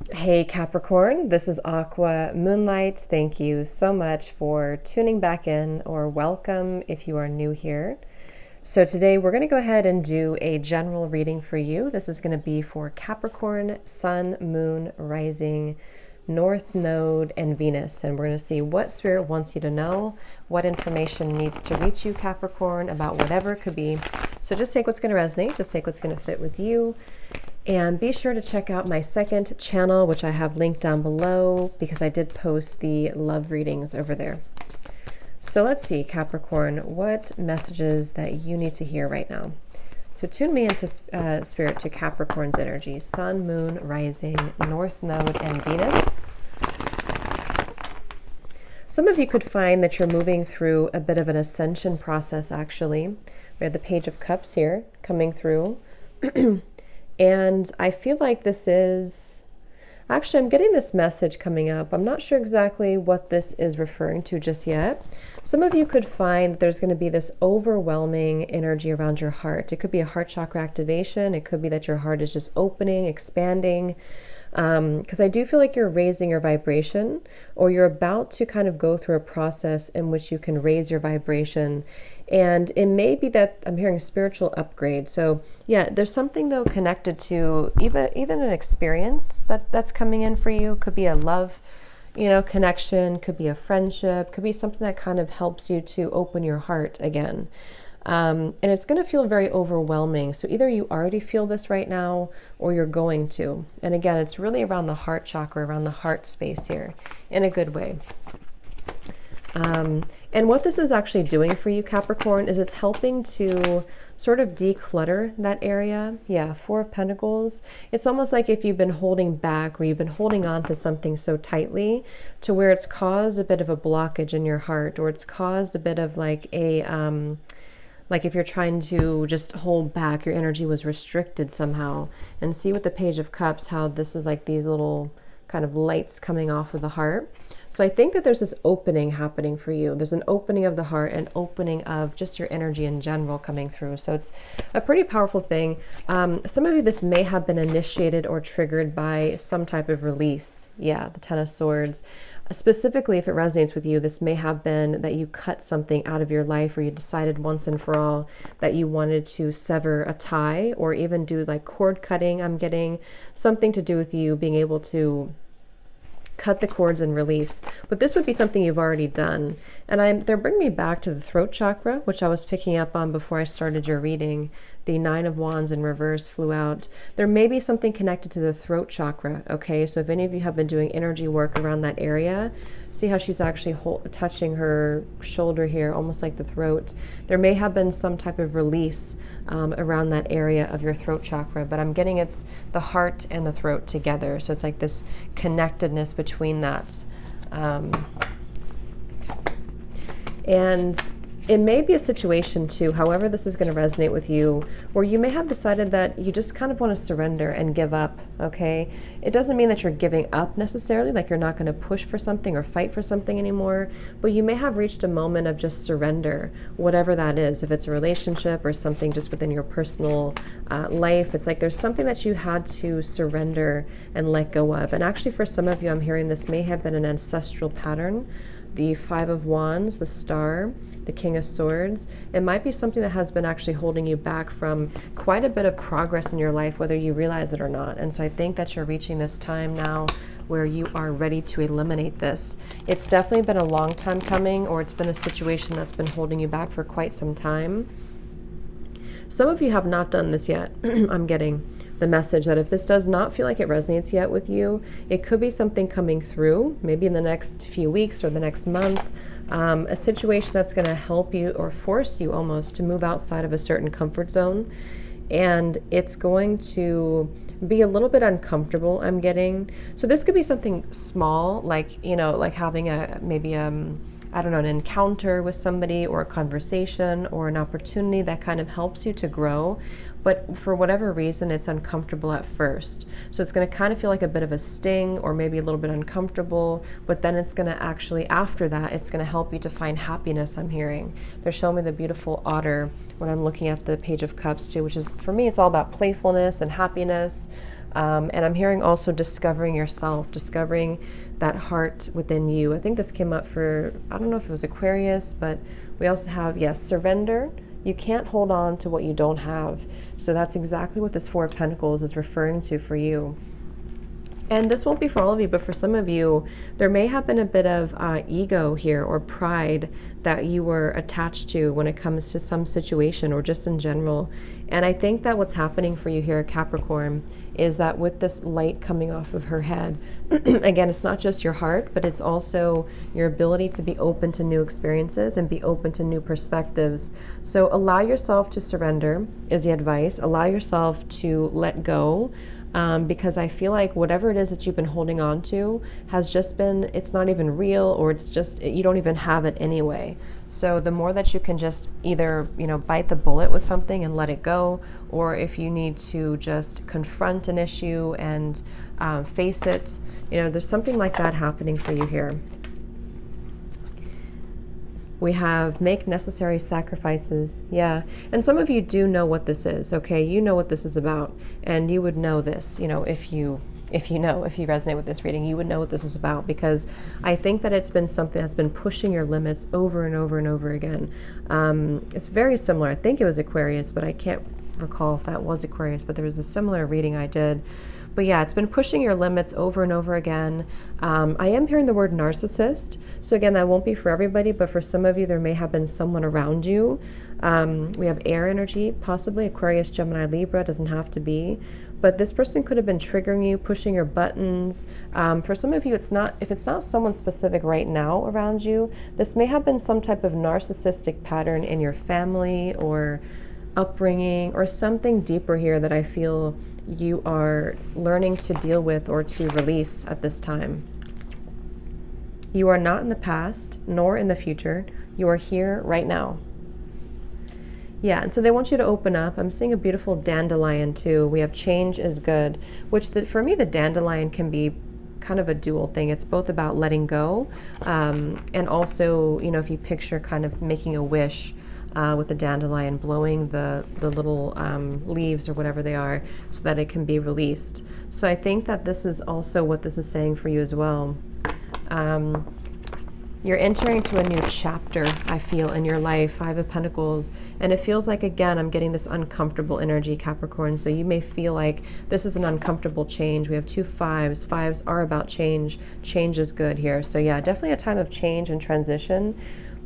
Hey Capricorn, this is Aqua Moonlight. Thank you so much for tuning back in, or welcome if you are new here. So today we're going to go ahead and do a general reading for you. This is going to be for Capricorn, Sun, Moon, Rising, North Node, and Venus. And we're going to see what Spirit wants you to know, what information needs to reach you, Capricorn, about whatever it could be. So just take what's going to resonate, just take what's going to fit with you. And be sure to check out my second channel, which I have linked down below, because I did post the love readings over there. So let's see, Capricorn, what messages that you need to hear right now. So tune me into Spirit to Capricorn's energy, Sun, Moon, Rising, North Node, and Venus. Some of you could find that you're moving through a bit of an ascension process, actually. We have the Page of Cups here coming through. And I feel like this is, actually I'm getting this message coming up. I'm not sure exactly what this is referring to just yet. Some of you could find there's going to be this overwhelming energy around your heart. It could be a heart chakra activation. It could be that your heart is just opening, expanding. Because I do feel like you're raising your vibration, or you're about to kind of go through a process in which you can raise your vibration. And it may be that I'm hearing spiritual upgrade. So yeah, there's something though connected to even an experience that's coming in for you. Could be a love, connection, could be a friendship, could be something that kind of helps you to open your heart again. And it's going to feel very overwhelming. So either you already feel this right now, or you're going to. And again, it's really around the heart chakra, around the heart space here, in a good way. And what this is actually doing for you, Capricorn, is it's helping to sort of declutter that area. Yeah, Four of Pentacles. It's almost like if you've been holding back, or you've been holding on to something so tightly to where it's caused a bit of a blockage in your heart, or it's caused a bit of like a, like if you're trying to just hold back, your energy was restricted somehow. And see with the Page of Cups, how this is like these little kind of lights coming off of the heart. So I think that there's this opening happening for you. There's an opening of the heart, and opening of just your energy in general coming through. So it's a pretty powerful thing. Some of you, this may have been initiated or triggered by some type of release. Yeah, the Ten of Swords. Specifically, if it resonates with you, this may have been that you cut something out of your life, or you decided once and for all that you wanted to sever a tie, or even do like cord cutting. I'm getting something to do with you being able to cut the cords and release. But this would be something you've already done. And they're bringing me back to the throat chakra, which I was picking up on before I started your reading. The Nine of Wands in reverse flew out. There may be something connected to the throat chakra, okay? So if any of you have been doing energy work around that area, see how she's actually touching her shoulder here, almost like the throat. There may have been some type of release around that area of your throat chakra, but I'm getting it's the heart and the throat together. So it's like this connectedness between that. And it may be a situation too, however this is going to resonate with you, where you may have decided that you just kind of want to surrender and give up, okay? It doesn't mean that you're giving up necessarily, like you're not going to push for something or fight for something anymore, but you may have reached a moment of just surrender, whatever that is. If it's a relationship or something just within your personal life, it's like there's something that you had to surrender and let go of. And actually for some of you, I'm hearing this may have been an ancestral pattern. The Five of Wands, the Star, the King of Swords. It might be something that has been actually holding you back from quite a bit of progress in your life, whether you realize it or not. And so I think that you're reaching this time now where you are ready to eliminate this. It's definitely been a long time coming, or it's been a situation that's been holding you back for quite some time. Some of you have not done this yet. I'm getting the message that if this does not feel like it resonates yet with you, it could be something coming through, maybe in the next few weeks or the next month, a situation that's going to help you or force you almost to move outside of a certain comfort zone. And it's going to be a little bit uncomfortable, I'm getting. So this could be something small, like, like having maybe I don't know, an encounter with somebody, or a conversation, or an opportunity that kind of helps you to grow. But for whatever reason, it's uncomfortable at first. So it's going to kind of feel like a bit of a sting, or maybe a little bit uncomfortable, but then it's going to actually, after that, it's going to help you to find happiness, I'm hearing. They're showing me the beautiful otter when I'm looking at the Page of Cups too, which is, for me, it's all about playfulness and happiness. And I'm hearing also discovering yourself, discovering that heart within you. I think this came up for, I don't know if it was Aquarius, but we also have, yes, surrender. You can't hold on to what you don't have. So that's exactly what this Four of Pentacles is referring to for you. And this won't be for all of you, but for some of you, there may have been a bit of ego here or pride that you were attached to when it comes to some situation or just in general. And I think that what's happening for you here, Capricorn, is that with this light coming off of her head, again, it's not just your heart, but it's also your ability to be open to new experiences and be open to new perspectives. So allow yourself to surrender is the advice. Allow yourself to let go. Because I feel like whatever it is that you've been holding on to has just been, it's not even real, or it's just, you don't even have it anyway. So the more that you can just either, bite the bullet with something and let it go, or if you need to just confront an issue and face it, there's something like that happening for you here. We have make necessary sacrifices. Yeah. And some of you do know what this is, okay? You know what this is about. And you would know this, if you resonate with this reading, you would know what this is about, because I think that it's been something that's been pushing your limits over and over and over again. It's very similar. I think it was Aquarius, but I can't recall if that was Aquarius, but there was a similar reading I did. But yeah, it's been pushing your limits over and over again. I am hearing the word narcissist. So again, that won't be for everybody, but for some of you, there may have been someone around you. We have air energy, possibly Aquarius, Gemini, Libra, doesn't have to be. But this person could have been triggering you, pushing your buttons. For some of you, if it's not someone specific right now around you, this may have been some type of narcissistic pattern in your family or upbringing, or something deeper here that I feel you are learning to deal with or to release at this time. You are not in the past, nor in the future. You are here right now. Yeah, and so they want you to open up. I'm seeing a beautiful dandelion too. We have change is good, which for me, the dandelion can be kind of a dual thing. It's both about letting go, and also, if you picture kind of making a wish, with the dandelion, blowing the little leaves or whatever they are so that it can be released. So I think that this is also what this is saying for you as well. You're entering to a new chapter, I feel, in your life, Five of Pentacles, and it feels like, again, I'm getting this uncomfortable energy, Capricorn, so you may feel like this is an uncomfortable change. We have two fives. Fives are about change. Change is good here. So yeah, definitely a time of change and transition.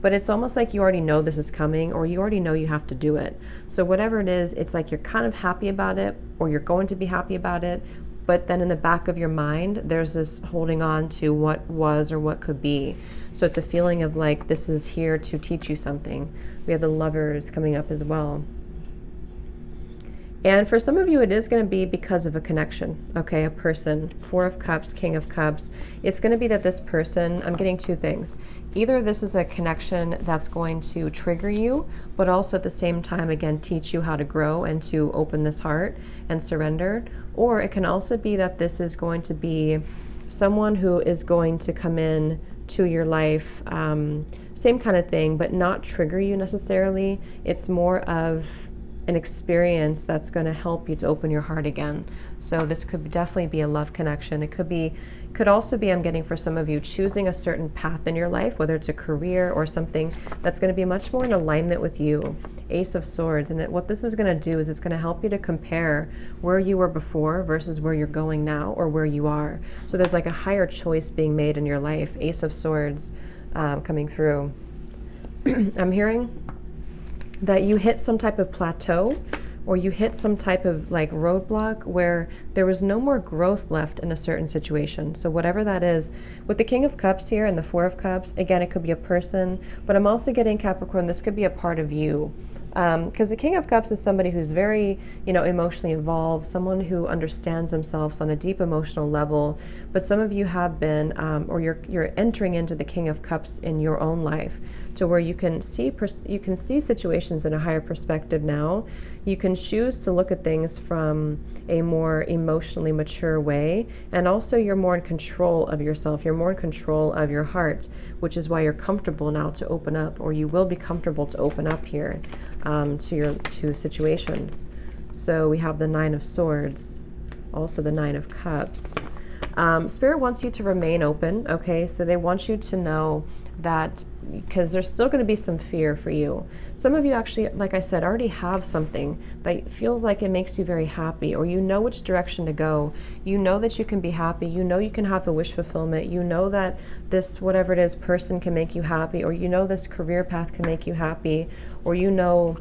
But it's almost like you already know this is coming, or you already know you have to do it. So whatever it is, it's like you're kind of happy about it, or you're going to be happy about it, but then in the back of your mind, there's this holding on to what was or what could be. So it's a feeling of like, this is here to teach you something. We have the Lovers coming up as well. And for some of you, it is going to be because of a connection, okay, a person. Four of Cups, King of Cups. It's going to be that this person, I'm getting two things. Either this is a connection that's going to trigger you, but also at the same time, again, teach you how to grow and to open this heart and surrender. Or it can also be that this is going to be someone who is going to come in to your life, same kind of thing, but not trigger you necessarily. It's more of an experience that's going to help you to open your heart again. So this could definitely be a love connection. It could also be, I'm getting for some of you, choosing a certain path in your life, whether it's a career or something that's going to be much more in alignment with you. Ace of Swords. And what this is going to do is it's going to help you to compare where you were before versus where you're going now, or where you are. So there's like a higher choice being made in your life. Ace of Swords coming through. I'm hearing that you hit some type of plateau, or you hit some type of like roadblock where there was no more growth left in a certain situation. So whatever that is, with the King of Cups here and the Four of Cups, again, it could be a person, but I'm also getting, Capricorn, this could be a part of you. Because the King of Cups is somebody who's very, emotionally involved, someone who understands themselves on a deep emotional level. But some of you have been, or you're entering into the King of Cups in your own life, to where you can see situations in a higher perspective now. You can choose to look at things from a more emotionally mature way, and also you're more in control of yourself. You're more in control of your heart, which is why you're comfortable now to open up, or you will be comfortable to open up here to situations. So we have the Nine of Swords. also the Nine of Cups. Spirit wants you to remain open, okay? So they want you to know that, because there's still going to be some fear for you. Some of you actually, like I said, already have something that feels like it makes you very happy, or you know which direction to go. You know that you can be happy. You know you can have a wish fulfillment. You know that this, whatever it is, person can make you happy, or you know this career path can make you happy, or you know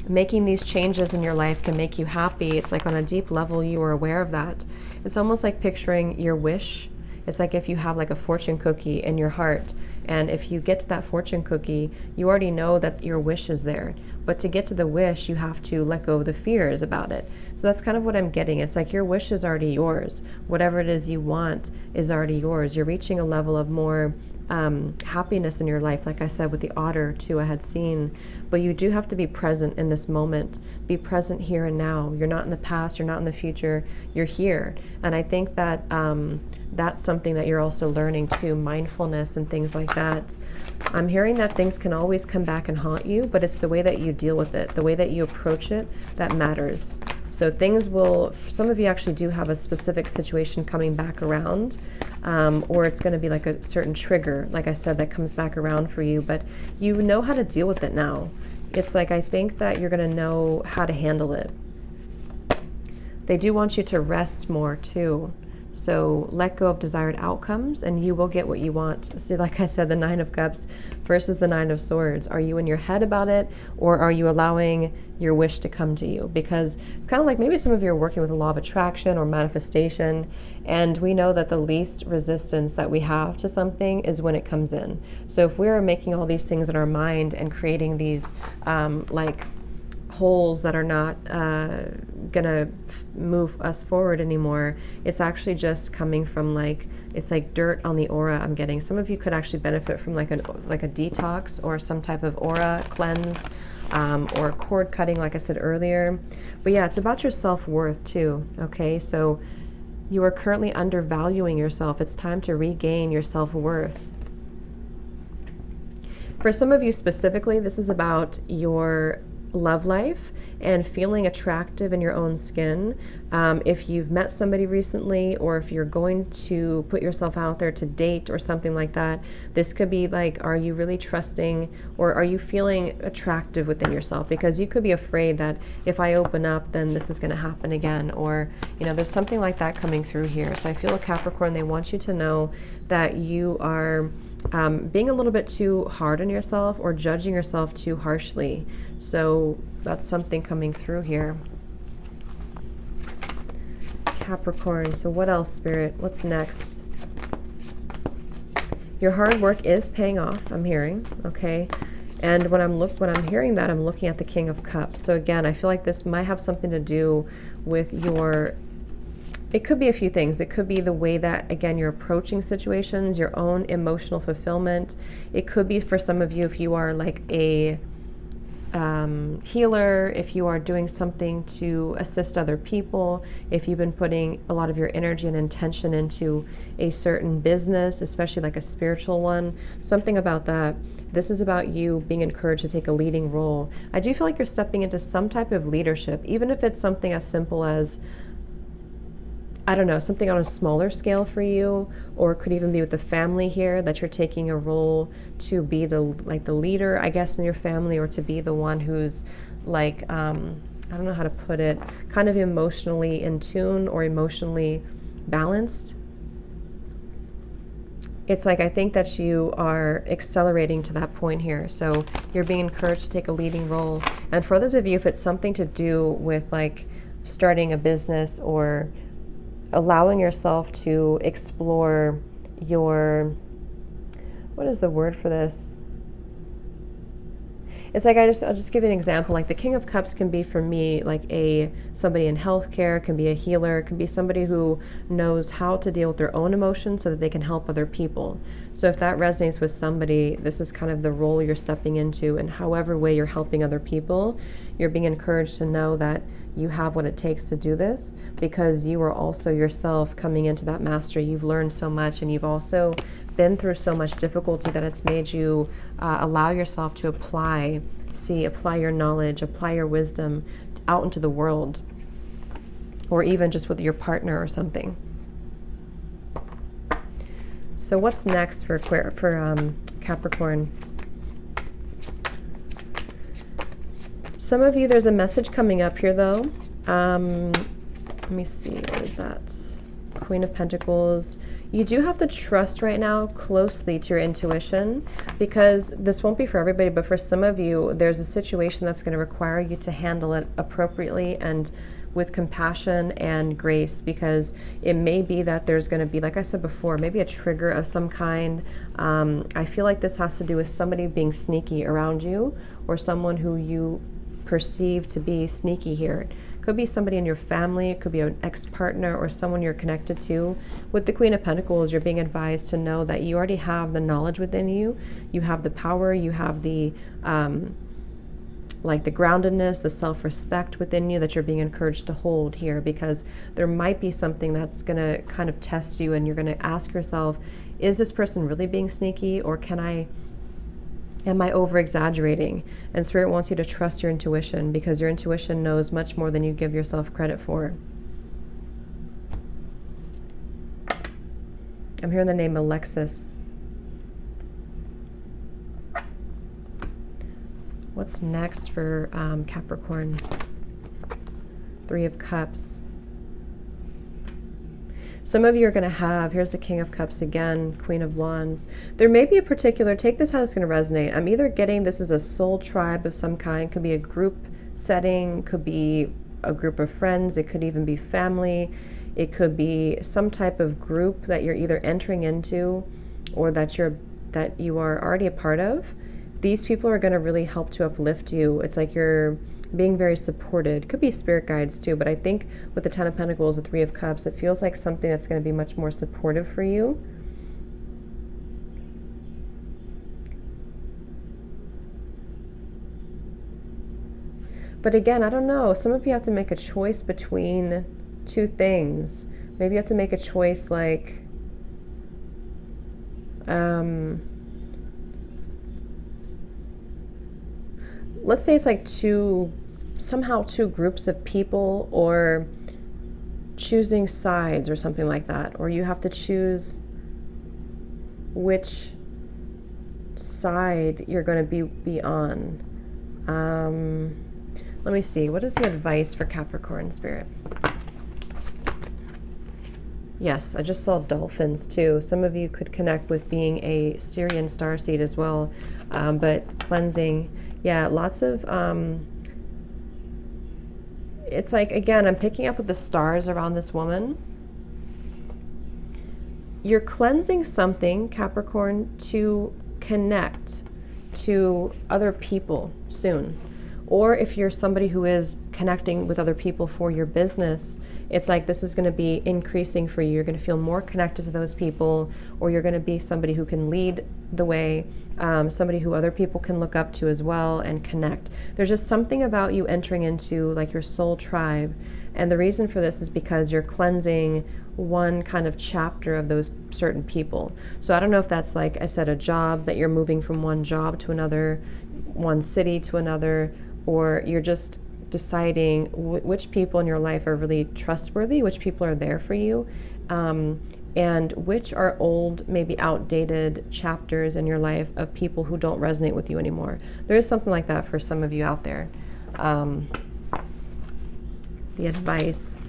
making these changes in your life can make you happy. It's like on a deep level you are aware of that. It's almost like picturing your wish. It's like if you have like a fortune cookie in your heart, and if you get to that fortune cookie, you already know that your wish is there. But to get to the wish, you have to let go of the fears about it. So that's kind of what I'm getting. It's like your wish is already yours. Whatever it is you want is already yours. You're reaching a level of more happiness in your life, like I said with the otter too, I had seen. But you do have to be present in this moment. Be present here and now. You're not in the past, you're not in the future, you're here. And I think that that's something that you're also learning too, mindfulness and things like that. I'm hearing that things can always come back and haunt you, but it's the way that you deal with it, the way that you approach it, that matters. So things will, some of you actually do have a specific situation coming back around, or it's going to be like a certain trigger, like I said, that comes back around for you, but you know how to deal with it now. It's like, I think that you're going to know how to handle it. They do want you to rest more too. So let go of desired outcomes and you will get what you want. See, like I said, the Nine of Cups versus the Nine of Swords. Are you in your head about it, or are you allowing your wish to come to you? Because kind of like maybe some of you are working with the law of attraction or manifestation, and we know that the least resistance that we have to something is when it comes in. So if we're making all these things in our mind and creating these like holes that are not gonna move us forward anymore, it's actually just coming from like, it's like dirt on the aura I'm getting. Some of you could actually benefit from like a detox or some type of aura cleanse, or cord cutting, like I said earlier. But yeah, it's about your self-worth too, okay? So you are currently undervaluing yourself. It's time to regain your self-worth. For some of you specifically, this is about your love life and feeling attractive in your own skin. If you've met somebody recently, or if you're going to put yourself out there to date or something like that, this could be like, are you really trusting, or are you feeling attractive within yourself? Because you could be afraid that if I open up, then this is going to happen again, or you know, there's something like that coming through here. So I feel a Capricorn, they want you to know that you are being a little bit too hard on yourself or judging yourself too harshly. So that's something coming through here. Capricorn, so what else, Spirit? What's next? Your hard work is paying off, I'm hearing, okay? And when I'm hearing that, I'm looking at the King of Cups. So again, I feel like this might have something to do with your, it could be a few things. It could be the way that, again, you're approaching situations, your own emotional fulfillment. It could be for some of you, if you are like a healer, if you are doing something to assist other people, if you've been putting a lot of your energy and intention into a certain business, especially like a spiritual one, something about that. This is about you being encouraged to take a leading role. I do feel like you're stepping into some type of leadership, even if it's something as simple as, I don't know, something on a smaller scale for you, or it could even be with the family here, that you're taking a role to be the leader, I guess, in your family, or to be the one who's like, I don't know how to put it, kind of emotionally in tune or emotionally balanced. It's like, I think that you are accelerating to that point here. So you're being encouraged to take a leading role. And for others of you, if it's something to do with like starting a business or allowing yourself to explore your, what is the word for this? It's like, I'll just give you an example. Like the King of Cups can be for me like somebody in healthcare, can be a healer, can be somebody who knows how to deal with their own emotions so that they can help other people. So if that resonates with somebody, this is kind of the role you're stepping into, and however way you're helping other people, you're being encouraged to know that you have what it takes to do this, because you are also yourself coming into that mastery. You've learned so much, and you've also been through so much difficulty that it's made you allow yourself to apply your knowledge, apply your wisdom out into the world. or even just with your partner or something. So what's next for Capricorn? Some of you, there's a message coming up here though. Let me see, what is that? Queen of Pentacles. You do have to trust right now closely to your intuition, because this won't be for everybody, but for some of you, there's a situation that's going to require you to handle it appropriately and with compassion and grace, because it may be that there's going to be, like I said before, maybe a trigger of some kind. I feel like this has to do with somebody being sneaky around you, or someone who you perceive to be sneaky here. Could be somebody in your family, it could be an ex-partner or someone you're connected to. With the Queen of Pentacles, you're being advised to know that you already have the knowledge within you. You have the power, you have the like the groundedness, the self-respect within you that you're being encouraged to hold here, because there might be something that's going to kind of test you, and you're going to ask yourself, is this person really being sneaky, or am I over-exaggerating? And Spirit wants you to trust your intuition, because your intuition knows much more than you give yourself credit for. I'm hearing the name Alexis. What's next for Capricorn? Three of Cups. Some of you are going to have, here's the King of Cups again, Queen of Wands. There may be a particular, take this how it's going to resonate. I'm either getting this is a soul tribe of some kind, could be a group setting, could be a group of friends, it could even be family, it could be some type of group that you're either entering into or that you are already a part of. These people are going to really help to uplift you. It's like you're being very supported. Could be spirit guides too, but I think with the Ten of Pentacles, the Three of Cups, it feels like something that's going to be much more supportive for you. But again, I don't know. Some of you have to make a choice between two things. Maybe you have to make a choice like, let's say it's like somehow two groups of people, or choosing sides or something like that. Or you have to choose which side you're going to be on. Let me see. What is the advice for Capricorn Spirit? Yes, I just saw dolphins too. Some of you could connect with being a Sirian Starseed as well, but cleansing. Yeah, lots of, it's like, again, I'm picking up with the stars around this woman. You're cleansing something, Capricorn, to connect to other people soon. Or if you're somebody who is connecting with other people for your business, it's like this is going to be increasing for you. You're going to feel more connected to those people, or you're going to be somebody who can lead the way, somebody who other people can look up to as well and connect. There's just something about you entering into like your soul tribe. And the reason for this is because you're cleansing one kind of chapter of those certain people. So I don't know if that's, like I said, a job that you're moving from one job to another, one city to another, or you're just deciding which people in your life are really trustworthy, which people are there for you, and which are old, maybe outdated chapters in your life of people who don't resonate with you anymore. There is something like that for some of you out there. The advice,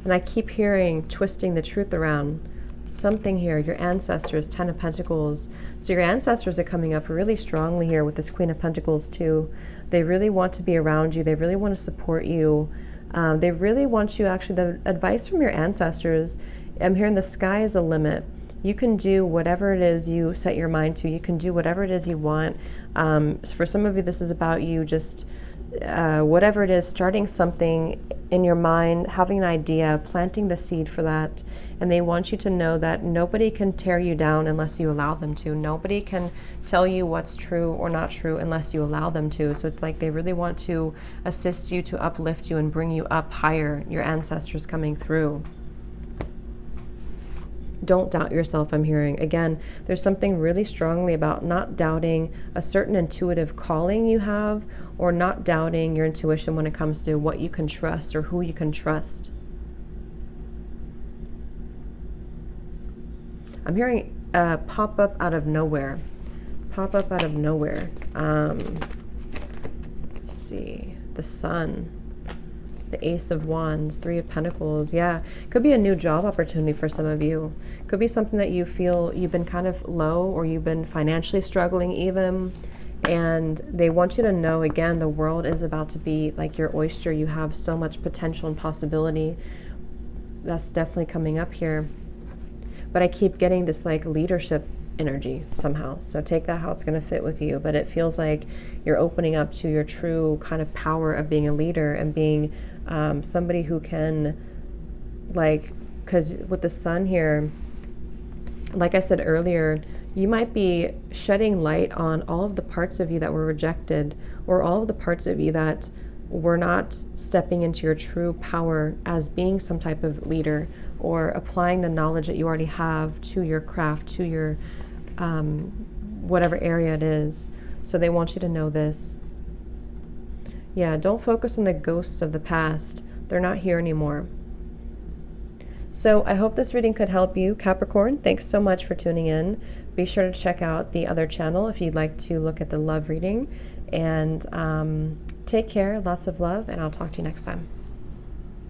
and I keep hearing twisting the truth around something here. Your ancestors, Ten of Pentacles. So your ancestors are coming up really strongly here with this Queen of Pentacles too. They really want to be around you. They really want to support you. They really want you, actually, the advice from your ancestors, I'm hearing the sky is the limit. You can do whatever it is you set your mind to. You can do whatever it is you want. For some of you, this is about you just, whatever it is, starting something in your mind, having an idea, planting the seed for that. And they want you to know that nobody can tear you down unless you allow them to. Nobody can tell you what's true or not true unless you allow them to. So it's like they really want to assist you, to uplift you and bring you up higher, your ancestors coming through. Don't doubt yourself, I'm hearing. Again, there's something really strongly about not doubting a certain intuitive calling you have, or not doubting your intuition when it comes to what you can trust or who you can trust. I'm hearing pop up out of nowhere. Pop up out of nowhere. Let's see. The Sun. The Ace of Wands, Three of Pentacles. Yeah, could be a new job opportunity for some of you. Could be something that you feel you've been kind of low, or you've been financially struggling even. And they want you to know, again, the world is about to be like your oyster. You have so much potential and possibility. That's definitely coming up here. But I keep getting this like leadership energy somehow. So take that how it's going to fit with you. But it feels like you're opening up to your true kind of power of being a leader and being somebody who can, like, because with the Sun here, like I said earlier, you might be shedding light on all of the parts of you that were rejected, or all of the parts of you that were not stepping into your true power as being some type of leader, or applying the knowledge that you already have to your craft, to your whatever area it is. So they want you to know this. Yeah, don't focus on the ghosts of the past. They're not here anymore. So I hope this reading could help you, Capricorn. Thanks so much for tuning in. Be sure to check out the other channel if you'd like to look at the love reading. And take care, lots of love, and I'll talk to you next time.